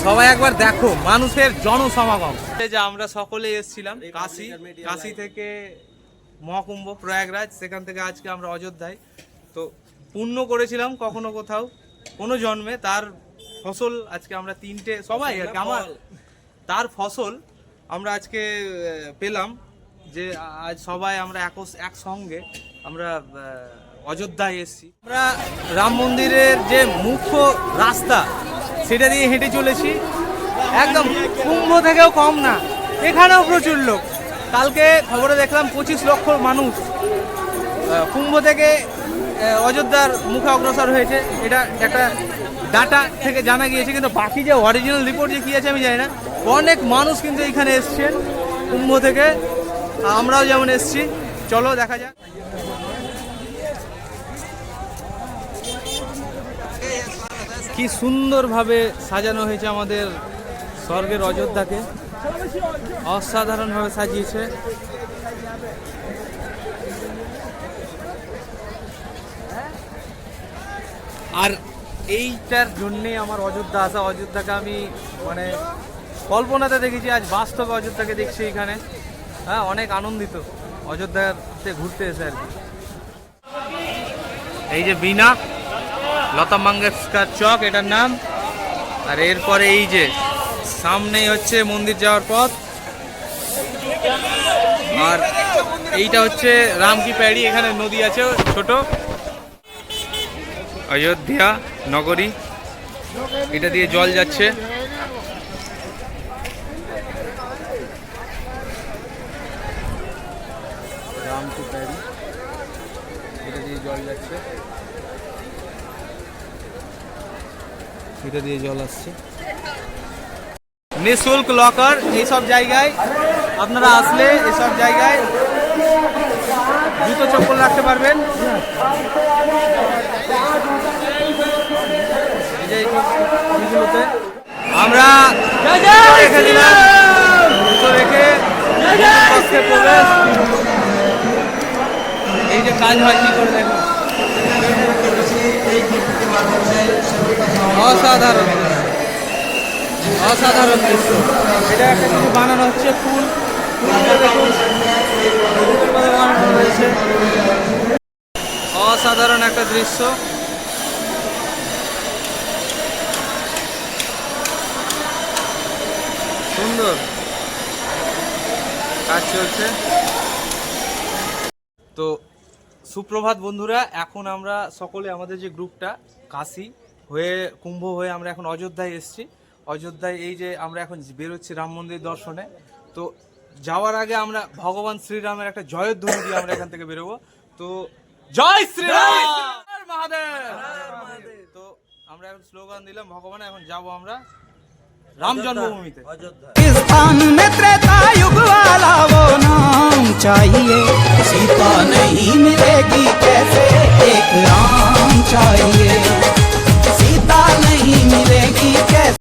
সবাই একবার দেখো মানুষের জনসমাগম। যে আমরা সকলে এসেছিলাম কাশী থেকে মহাকুম্ভ প্রয়াগরাজ, সেখান থেকে আজকে আমরা অযোধ্যায়। তো পুণ্য করেছিলাম কখনো কোথাও কোনো জন্মে, তার ফসল আজকে আমরা তিনটে সবাই আর কি আমার তার ফসল আমরা আজকে পেলাম, যে আজ সবাই আমরা একসঙ্গে আমরা অযোধ্যায় এসেছি। আমরা রাম মন্দিরের যে মুখ্য রাস্তা সেটা দিয়ে হেঁটে চলেছি, একদম কুম্ভ থেকেও কম না, এখানেও প্রচুর লোক। কালকে খবরে দেখলাম 25 লক্ষ মানুষ কুম্ভ থেকে অযোধ্যার মুখে অগ্রসর হয়েছে, এটা একটা ডাটা থেকে জানা গিয়েছে, কিন্তু বাকি যে অরিজিনাল রিপোর্ট যে কী আছে আমি জানি না। অনেক মানুষ কিন্তু এইখানে এসছেন কুম্ভ থেকে, আমরাও যেমন এসছি। চলো দেখা যাক। কি সুন্দরভাবে সাজানো হয়েছে আমাদের স্বর্গের অযোধ্যাকে, অসাধারণভাবে সাজিয়েছে। আর এইটার জন্যেই আমার অযোধ্যা আসা। অযোধ্যাকে আমি মানে কল্পনাতে দেখেছি, আজ বাস্তবে অযোধ্যাকে দেখছি এখানে। হ্যাঁ, অনেক আনন্দিত অযোধ্যাতে ঘুরতে এসে আর কি। এই যে বিনা লতা মঙ্গেশকর চক এটার নাম, আর এরপরে এই যে সামনেই হচ্ছে মন্দির যাওয়ার পথ, আর এইটা হচ্ছে রাম কি প্যাড়ি, এখানে নদী আছে ছোট। অযোধ্যা নগরী, এটা দিয়ে জল যাচ্ছে। রাম কি প্যাড়ি, এটা দিয়ে জল যাচ্ছে, এটা দিয়ে জল আসছে। নিঃশুল্ক লকার এইসব জায়গায় আপনারা আসলে এসব জায়গায় জুতো চপ্পল রাখতে পারবেন। আমরা রেখে দিলাম, জুতো রেখে প্রবেশ। এই যে কাজ হয় কি করে দেখো, অসাধারণ অসাধারণ দৃশ্য। এটা একটা কিছু বানানো হচ্ছে, ফুল বানানো হয়েছে, অসাধারণ একটা দৃশ্য। সুন্দর কাজ চলছে। তো সুপ্রভাত বন্ধুরা, এখন আমরা সকলে আমাদের যে গ্রুপটা কাশী হয়ে কুম্ভ হয়ে আমরা এখন অযোধ্যায় এসেছি। অযোধ্যায় এই যে আমরা এখন বেরোচ্ছি রাম মন্দির দর্শনে। তো যাওয়ার আগে আমরা ভগবান শ্রীরামের একটা জয়ধ্বনি দিয়ে আমরা এখান থেকে বেরোবো। তো জয় শ্রীরাম মহাদেব। তো আমরা এখন স্লোগান দিলাম ভগবান, এখন যাবো আমরা राम जन्मभूमि इस स्थान में त्रेता युग वाला वो नाम चाहिए, सीता नहीं मिलेगी कैसे, एक राम चाहिए।